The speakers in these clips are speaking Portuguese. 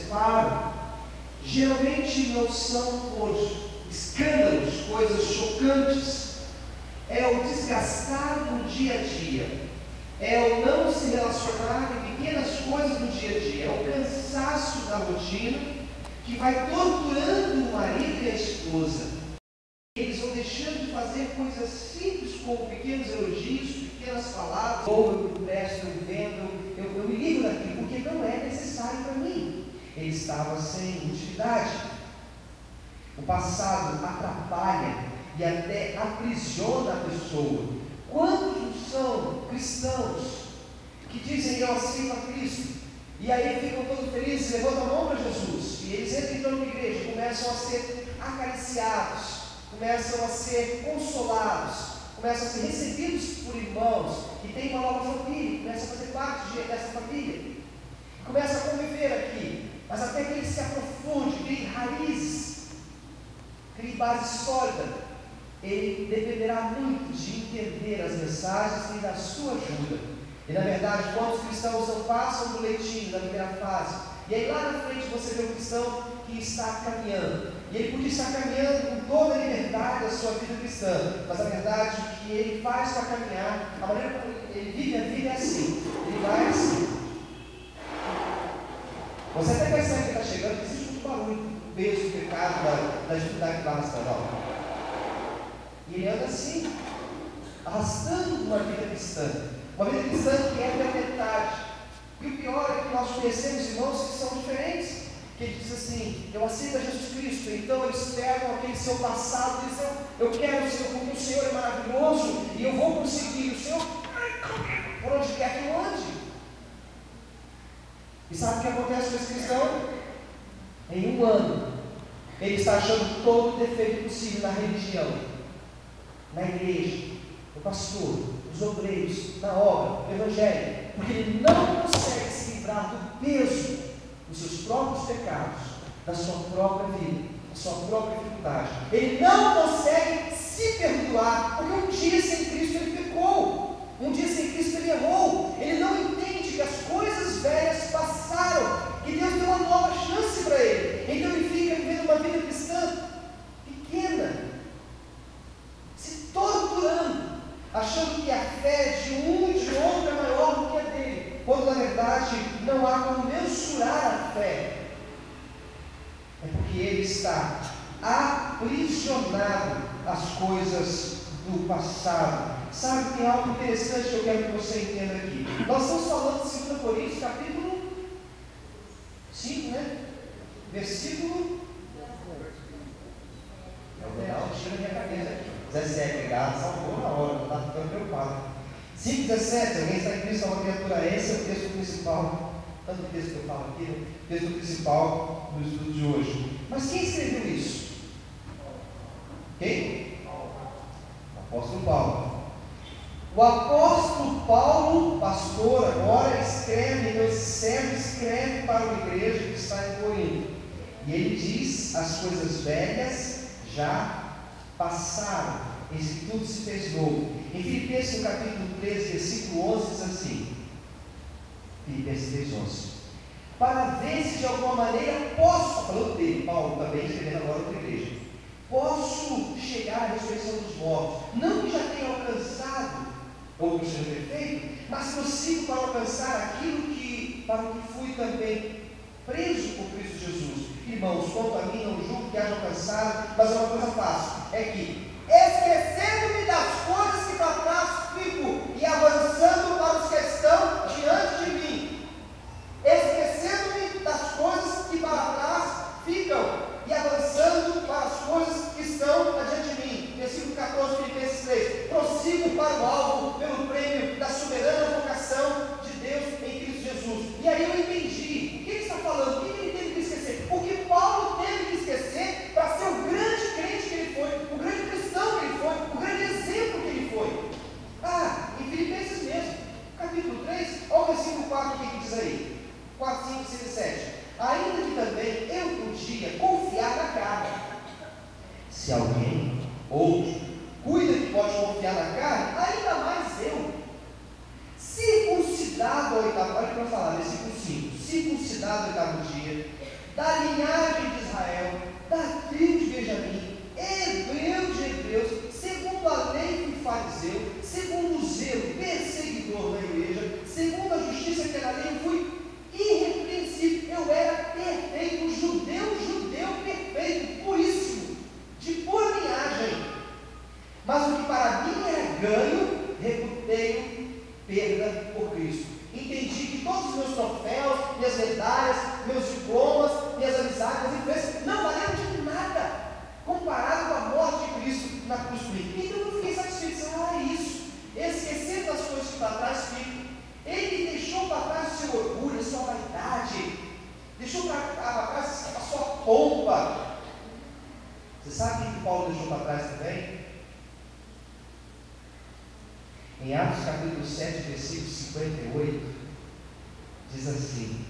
separam, geralmente não são por escândalos, coisas chocantes. É o desgastar do dia a dia, é o não se relacionar em pequenas coisas do dia a dia, é o cansaço da rotina que vai torturando o marido e a esposa. Eles vão deixando de fazer coisas simples como pequenos elogios, pequenas palavras, ou eu presto, eu vendo, eu me livro daquilo, porque não é necessário para mim. Ele estava sem utilidade. O passado atrapalha e até aprisiona a pessoa. Quantos são cristãos que dizem eu aceito a Cristo, e aí ficam todos felizes, levantam a mão para Jesus, e eles entram então na igreja, começam a ser acariciados, começam a ser consolados, começam a ser recebidos por irmãos, e tem uma nova família, começam a fazer parte dessa família, começam a conviver aqui, mas até que ele se aprofunde, crie raízes, crie base sólida, ele dependerá muito de entender as mensagens e da sua ajuda. E na verdade, quantos cristãos não passam do leitinho na primeira fase, e aí lá na frente você vê um cristão que está caminhando, e ele podia estar caminhando com toda a liberdade da sua vida cristã, mas na verdade o que ele faz para caminhar, a maneira como ele vive a vida é assim, ele vai assim. Você até percebe que está chegando, existe muito barulho, o peso do pecado, da dificuldade que vai arrastando. E ele anda assim, arrastando uma vida cristã, uma vida cristã que é pela metade. E o pior é que nós conhecemos irmãos que são diferentes, que ele diz assim, eu aceito a Jesus Cristo, então eles pegam aquele seu passado e dizem, eu quero o Senhor, porque o Senhor é maravilhoso, e eu vou conseguir, o Senhor, por onde quer que eu ande. E sabe o que acontece com esse cristão? Em um ano, ele está achando todo o defeito possível na religião, na igreja, no pastor, nos obreiros, na obra, no evangelho, porque ele não consegue se livrar do peso dos seus próprios pecados, da sua própria vida, da sua própria dificuldade. Ele não consegue se perdoar, porque um dia sem Cristo ele pecou, um dia sem Cristo ele errou, ele não entende que as coisas velhas passaram, que Deus deu uma nova chance para ele, então ele fica vivendo uma vida cristã pequena, se torturando, achando que a fé de um e de outro é maior do que a dele, quando na verdade não há como mensurar a fé. É porque ele está aprisionado às coisas do passado. Sabe, tem algo interessante que eu quero que você entenda aqui. Nós estamos falando de 2 Coríntios, capítulo 5, né? Versículo. Não, tira minha cabeça aqui. 17, obrigado, salvou na hora, não está ficando preocupado. 5,17, alguém está em Cristo, é uma criatura, esse é o texto principal, tanto o texto que eu falo aqui, né? O texto principal do estudo de hoje. Mas quem escreveu isso? Quem? O apóstolo Paulo. O apóstolo Paulo, pastor, agora escreve, então esse servo escreve para uma igreja que está em Corinto, e ele diz, as coisas velhas já passaram, eis que tudo se fez novo. Em Filipenses, no capítulo 13, versículo 11, diz assim, Filipenses 3, 11, para ver se de alguma maneira posso, falando dele, Paulo também escrevendo agora outra igreja, posso chegar à ressurreição dos mortos, não que já tenha alcançado, ou que seja perfeito, mas prossigo para alcançar aquilo para o que fui também preso por Cristo Jesus. Irmãos, quanto a mim, não julgo que haja alcançado, mas uma coisa fácil, é que, esquecendo-me das coisas que para trás fico, e avançando para os que estão diante de mim, esquecendo-me das coisas que para trás ficam, e avançando para as coisas que estão adiante de mim. Versículo 14, Filipenses 3, prossigo para o alvo, pelo prêmio da soberana vocação de Deus em Cristo Jesus. E aí eu entendi, o que ele está falando? O que ele teve que esquecer? O que Paulo teve que esquecer para ser o grande crente que ele foi, o grande cristão que ele foi, o grande exemplo que ele foi. Em Filipenses mesmo, capítulo 3, olha o versículo 4, o que diz aí? 4, 5, 6 e 7. Ainda que também eu podia confiar na carne. Se alguém, outro, cuida que pode confiar na carne, ainda mais eu. Circuncidado ao oitavo, olha para falar, versículo 5, circuncidado ao oitavo dia, da linhagem de Israel, da tribo de Benjamim, hebreu de hebreus, segundo a lei do fariseu, segundo o zelo, perseguidor da igreja, segundo a justiça que era lei, eu fui irrepreensível, eu era perfeito, judeu perfeito, puríssimo, de boa linhagem. Mas o que para mim era ganho, reputei perda por Cristo. Entendi que todos os meus troféus, minhas medalhas, meus diplomas, minhas amizades, minhas influências, não valeram de nada comparado com a morte de Cristo na cruz por mim. Então eu fiquei satisfeito, é isso. Esquecendo as coisas que para trás ficam. Ele deixou para trás o seu orgulho, a sua vaidade, deixou para trás a sua pompa. Você sabe o que Paulo deixou para trás também? Em Atos capítulo 7, versículo 58, diz assim: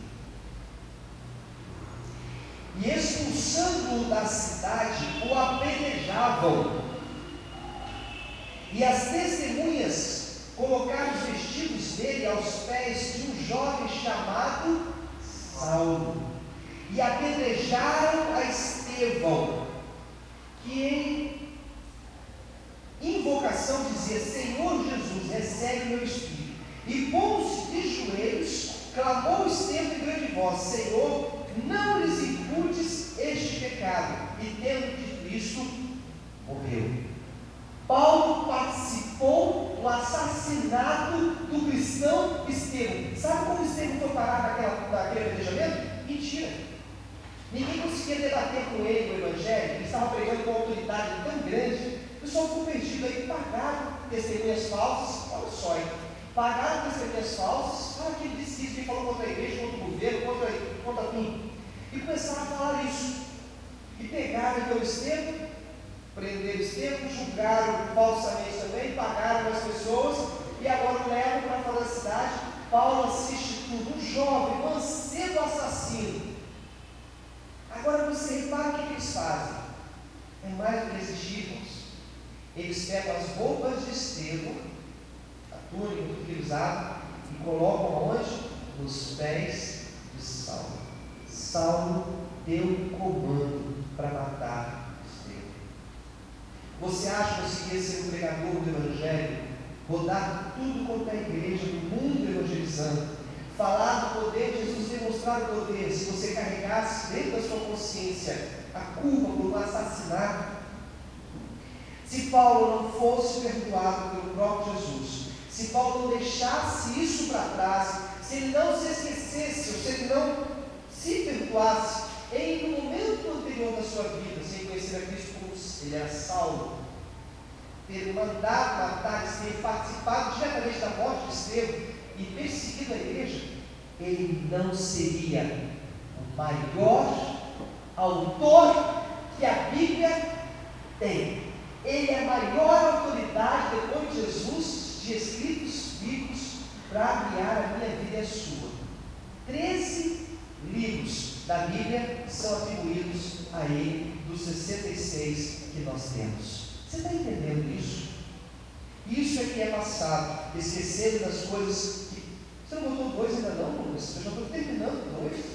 e expulsando-o da cidade, o apedrejavam, e as testemunhas colocaram os vestidos dele aos pés de um jovem chamado Saulo, e apedrejaram a Estevão, que em invocação dizia: Senhor Jesus, recebe meu espírito. E pondo-se de joelhos, clamou Estevão em grande voz: Senhor, não lhes imputes este pecado. E tendo dito isto, morreu. Paulo participou do assassinato do cristão Estevão. Sabe como Estevão foi parar naquele apedrejamento? Mentira. Ninguém conseguia debater com ele o evangelho. Ele estava pregando com uma autoridade tão grande. O pessoal ficou perdido aí, pagaram testemunhas falsas. Olha só, hein? Pagaram testemunhas falsas. Ah, aquele disse isso, ele falou contra a igreja, contra o governo, contra tudo. E começaram a falar isso. E pegaram então Estevão, prenderam Estevão, julgaram falsamente também, pagaram as pessoas, e agora o levam para fora da cidade. Paulo assiste tudo, um jovem, um mancebo assassino. Agora você repara o que eles fazem. É mais do que existir, irmãos. Eles pegam as roupas de Estevão, a túnica que ele usava, e colocam onde? Nos pés de Saulo. Saulo deu um comando para matar Estevão. Você acha que conseguia ser um pregador do Evangelho, rodar tudo quanto é a igreja, do mundo evangelizando, falar do poder de Jesus, demonstrar o poder, se você carregasse dentro da sua consciência a culpa por um assassinato? Se Paulo não fosse perdoado pelo próprio Jesus, se Paulo não deixasse isso para trás, se ele não se esquecesse, ou se ele não se perdoasse em um momento anterior da sua vida, sem conhecer a Cristo como ele era Saulo, ter mandado matar, ter participado diretamente da morte de Estevão e perseguido a igreja, ele não seria o maior autor que a Bíblia tem. Ele é a maior autoridade depois de Jesus, de escritos bíblicos, para guiar a minha vida e a sua. 13 livros da Bíblia são atribuídos a ele, dos 66 que nós temos. Você está entendendo isso? Isso é que é passado, esquecendo das coisas que... Você não botou 2 ainda não, Lucas? Eu já estou terminando 2.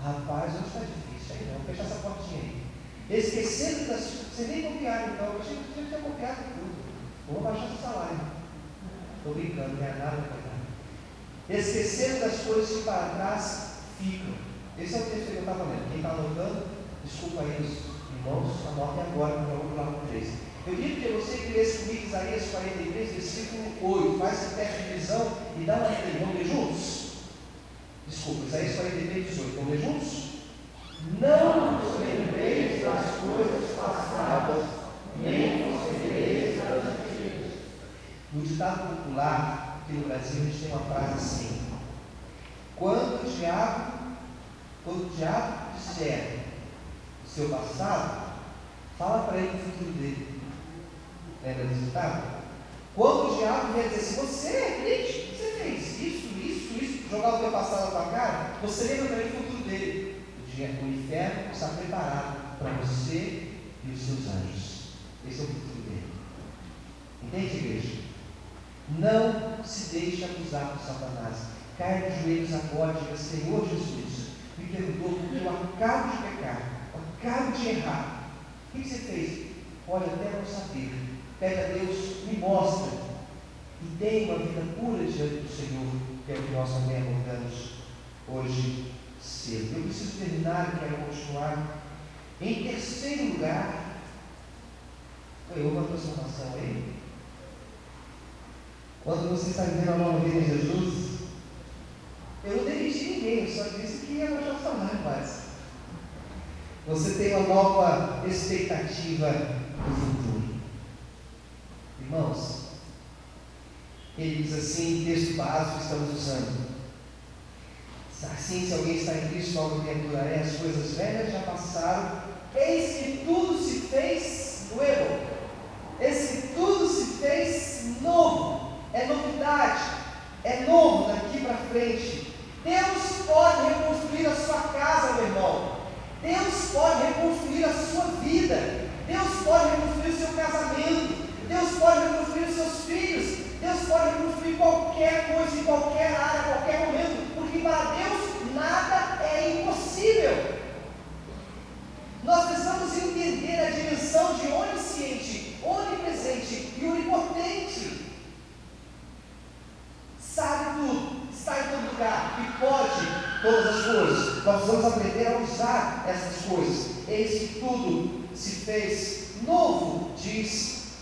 Rapaz, hoje está difícil aí não, vou fechar essa portinha aí. Esquecendo das coisas, você nem copiaram então, eu achei que você tinha copiado tudo. Vou baixar seu salário. Estou brincando, não é nada para cá. Esquecendo das coisas que para trás ficam. Esse é o texto que eu estava lendo. Quem está anotando, desculpa aí os irmãos, anotem agora, porque eu vou lá no 3. Eu queria que você que lesse comigo Isaías 43, versículo 8. Faz esse teste de visão e dá uma lida. Vamos ler juntos? Desculpa, Isaías 43, 18. Vamos ler juntos? Não vos lembreis das coisas passadas, nem vos lembreis das antigas. No ditado popular, aqui no Brasil, a gente tem uma frase assim: quando o diabo disser o seu passado, fala para ele o futuro dele. Lembra desse ditado? Quando o diabo vier dizer assim: você é crente, você fez isso, jogar o teu passado na tua cara, você lembra para ele o futuro dele. O inferno está preparado para você e os seus anjos. Esse é o futuro dele. Entende, igreja? Não se deixe acusar por Satanás. Caia de joelhos agora e diga: Senhor Jesus, me perdoa porque eu acabo de pecar, eu acabo de errar. O que você fez? Olha, até não saber. Pega Deus, me mostra e tenha uma vida pura diante do Senhor, que é o que nós também abordamos hoje cedo. Eu preciso terminar e quero continuar. Em terceiro lugar, houve uma transformação aí? Quando você está vivendo a nova vida em Jesus, eu não demiti ninguém, eu só disse que ia baixar o salário mais. Você tem uma nova expectativa do futuro. Irmãos, ele diz assim, texto básico que estamos usando. Assim, se alguém está em Cristo, nova criatura é, as coisas velhas já passaram, eis que tudo se fez novo. Eis que tudo se fez novo. É novidade, é novo daqui para frente. Deus pode reconstruir a sua casa, meu irmão. Deus pode reconstruir a sua vida. Deus pode reconstruir o seu casamento. Deus pode reconstruir os seus filhos. Deus pode reconstruir qualquer coisa, em qualquer área, a qualquer momento. Porque para Deus nada é impossível. Nós precisamos entender a dimensão de onisciente, onipresente e onipotente. Sabe tudo, está em todo lugar e pode todas as coisas. Nós precisamos aprender a usar essas coisas. Eis que tudo se fez novo, diz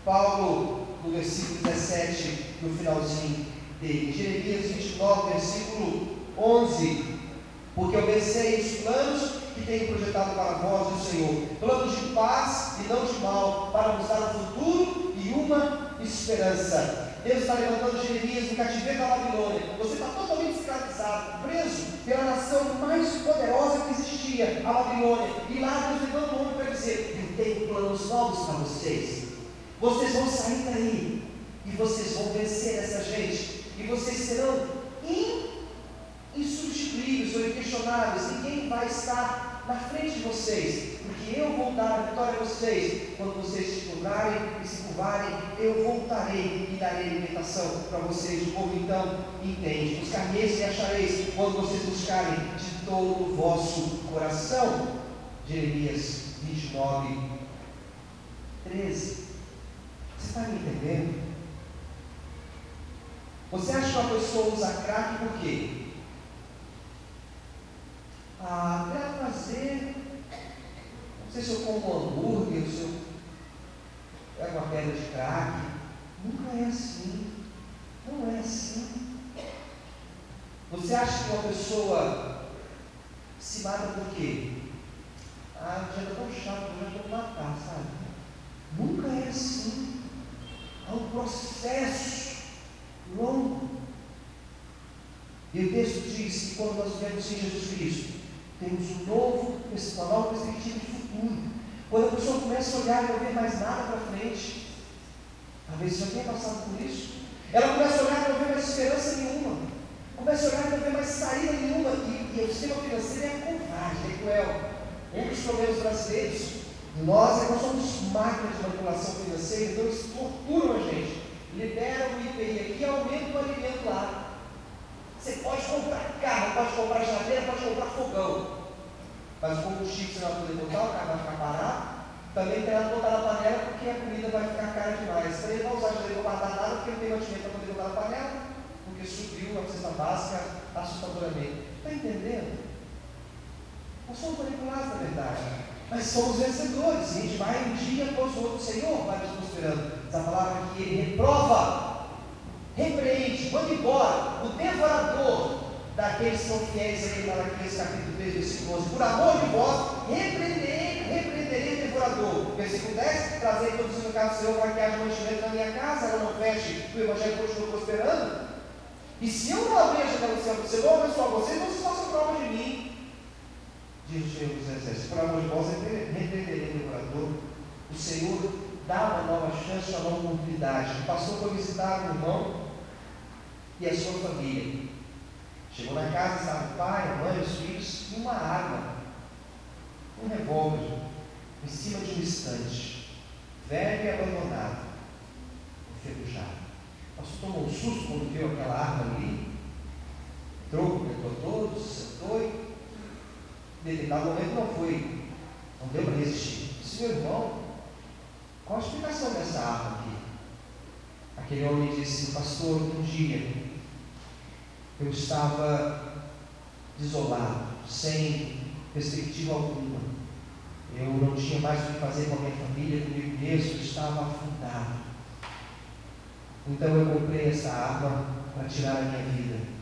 Paulo no versículo 17, no finalzinho dele. Jeremias 29, versículo 11. Porque eu pensei os planos que tenho projetado para vós, o Senhor, planos de paz e não de mal, para nos dar um futuro e uma esperança. Deus está levantando Jeremias no cativeiro da Babilônia. Você está totalmente escravizado, preso pela nação mais poderosa que existia, a Babilônia. E lá Deus levanta um homem para dizer: eu tenho planos novos para vocês. Vocês vão sair daí e vocês vão vencer essa gente. E vocês serão insubstituíveis ou inquestionáveis. Ninguém vai estar na frente de vocês, porque eu vou dar a vitória a vocês. Quando vocês se curvarem e se curvarem, eu voltarei e darei libertação para vocês. O povo então entende: buscar-me-eis e achareis, quando vocês buscarem de todo o vosso coração. Jeremias 29, 13. Você está me entendendo? Você acha que uma pessoa usa crack por quê? Para fazer, não sei se eu como um hambúrguer, se eu pego uma pedra de crack. Nunca é assim. Não é assim. Você acha que uma pessoa se mata por quê? Já estou tão chato, eu já vou matar, sabe? Nunca é assim. Há um processo longo. E o texto diz que quando nós vivemos em Jesus Cristo, temos uma nova perspectiva de futuro. Quando a pessoa começa a olhar e não ver mais nada para frente, talvez você já tenha passado por isso, ela começa a olhar e não ver mais esperança nenhuma, começa a olhar e não ver mais saída nenhuma, e o sistema financeiro é covarde, é cruel. Um dos problemas brasileiros de nós é que nós somos máquinas de manipulação financeira, então eles torturam a gente, liberam o IPI aqui e aumentam o alimento lá. Você pode comprar carro, pode comprar geladeira, pode comprar fogão, mas o combustível você não vai poder botar, o carro vai ficar parado. Também tem que botar na panela porque a comida vai ficar cara demais. Também não vai usar geladeira para guardar nada porque não tem mantimento para poder botar na panela, porque subiu a cesta básica assustadoramente. Está entendendo? Nós somos manipulados, na verdade, mas somos vencedores. E a gente vai um dia após o outro, o Senhor vai nos prosperando. Essa palavra aqui, Ele reprova, repreende, manda embora o devorador daqueles que são fiéis a Ele, Malaquias capítulo 3, versículo 11. Por amor de vós, repreenderei o devorador. Versículo 10, trazei todos os pecados do Senhor para que haja mantimento na minha casa, ela não feche, o Evangelho continua prosperando. E se eu não abrir a janela do céu para o Senhor, abençoar vocês, não se façam prova de mim, diz o Senhor dos Exércitos. Por amor de vós, repreenderei o devorador. O Senhor dá uma nova chance, uma nova oportunidade. O pastor foi visitar um irmão e a sua família. Chegou na casa, estava o pai, a mãe, os filhos, e uma arma, um revólver, em cima de um estante, velho e abandonado, enferrujado. O pastor tomou um susto quando viu aquela arma ali, entrou, completou todos, sentou Em determinado momento não deu para resistir. Disse: meu irmão, qual a explicação dessa arma aqui? Aquele homem disse: pastor, um dia eu estava desolado, sem perspectiva alguma. Eu não tinha mais o que fazer com a minha família, comigo mesmo, eu estava afundado. Então eu comprei essa arma para tirar a minha vida.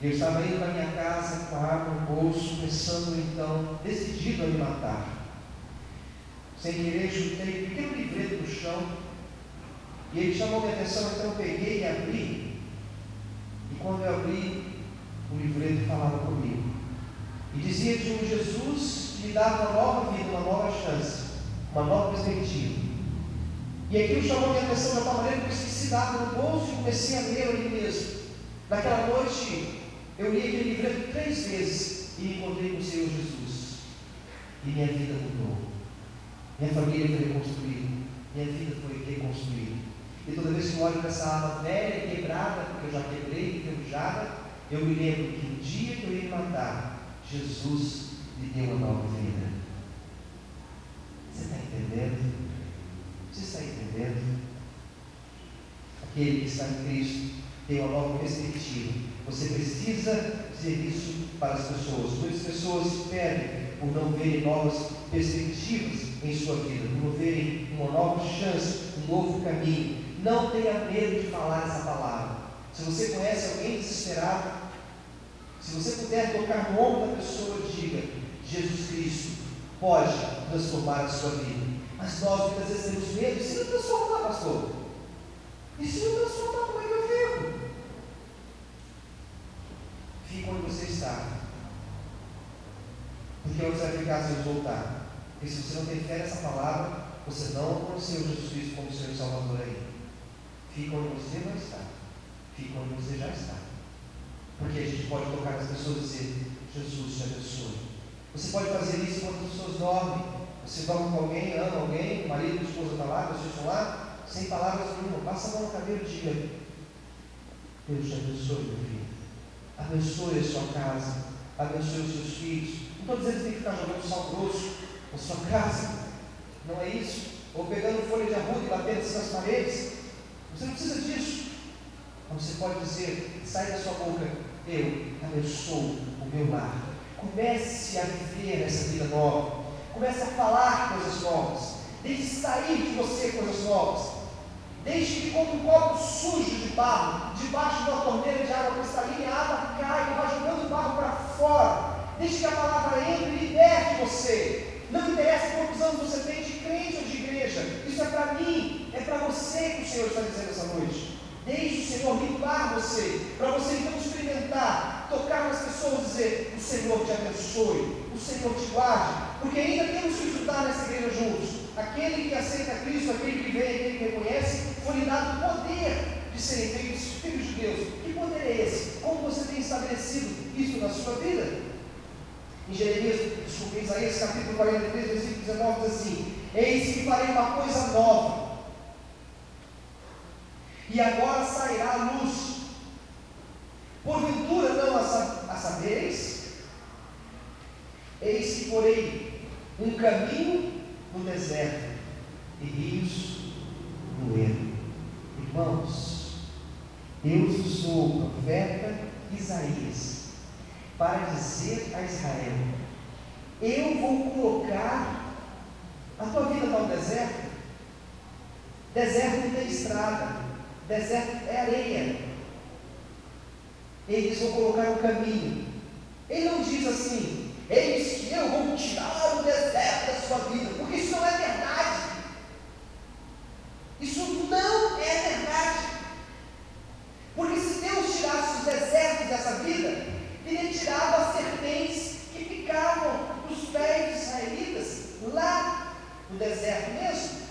Eu estava indo para minha casa com a arma no bolso, pensando então, decidido a me matar. Sem querer, chutei um pequeno livreto no chão, e ele chamou minha atenção, então eu peguei e abri. E quando eu abri, o livreto falava comigo. E dizia de um Jesus que me dava uma nova vida, uma nova chance, uma nova perspectiva. E aquilo chamou minha atenção de tal maneira que eu esqueci da arma no bolso e comecei a ler ali mesmo. Naquela noite, eu li aquele livreto 3 vezes e me encontrei com o Senhor Jesus. E minha vida mudou. Minha família foi reconstruída. Minha vida foi reconstruída. E toda vez que eu olho para essa arma velha e quebrada, porque eu já quebrei, enferrujada, eu me lembro que no dia que eu ia me matar, Jesus me deu uma nova vida. Você está entendendo? Você está entendendo? Aquele que está em Cristo tem uma nova perspectiva. Você precisa dizer isso para as pessoas. Muitas pessoas perdem por não verem novas perspectivas em sua vida, por não verem uma nova chance, um novo caminho. Não tenha medo de falar essa palavra. Se você conhece alguém desesperado, se você puder tocar no ombro da pessoa, diga: Jesus Cristo pode transformar a sua vida. Mas nós muitas vezes temos medo. E se não transformar, pastor? E se não transformar, como é que eu fico? Fica onde você está. Porque onde você vai ficar se eu voltar? Porque se você não tem fé nessa palavra, você não conheceu Jesus Cristo como Senhor e Salvador aí. Fica onde você vai estar. Fica onde você já está. Porque a gente pode tocar nas pessoas e dizer: Jesus te abençoe. Você pode fazer isso quando as pessoas dormem. Você dorme com alguém, ama alguém, o marido, a esposa está lá, vocês estão lá, sem palavras nenhuma. Passa a mão no cabelo e diga: Deus te abençoe, meu filho. Abençoe a sua casa. Abençoe os seus filhos. Não estou dizendo que tem que ficar jogando sal grosso na sua casa. Não é isso. Ou pegando folha de arruda e batendo assim nas paredes. Você não precisa disso. Mas você pode dizer, sai da sua boca: eu abençoo o meu lar. Comece a viver essa vida nova. Comece a falar coisas novas. Deixe sair de você coisas novas. Deixe que, como um copo sujo de barro, debaixo de uma torneira de água cristalina, a água cai e vai jogando o barro para fora. Deixe que a palavra entre e liberte você. Não interessa quantos anos você tem de crente ou de igreja. Isso é para mim, é para você que o Senhor está dizendo essa noite. Deixe o Senhor limpar você, para você então experimentar, tocar nas pessoas e dizer: o Senhor te abençoe, o Senhor te guarde, porque ainda temos que estudar nessa igreja juntos. Aquele que aceita Cristo, aquele que vem, aquele que reconhece, foi-lhe dado o poder de serem feitos filhos de Deus. Que poder é esse? Como você tem estabelecido isso na sua vida? Em Isaías capítulo 43, versículo 19 diz assim: eis que farei uma coisa nova, e agora sairá a luz. Porventura não a sabereis? Eis que porei um caminho no deserto e rios no ermo. Irmãos, Deus usou o profeta Isaías para dizer a Israel: eu vou colocar a tua vida no deserto. Deserto não tem estrada, deserto é areia. Eles vão colocar um caminho. Ele não diz assim: eis que eu vou tirar o deserto da sua vida, porque isso não é verdade. Isso não é verdade. Porque se Deus tirasse os desertos dessa vida, teria tirado as serpentes que picavam os pés dos israelitas lá no deserto mesmo.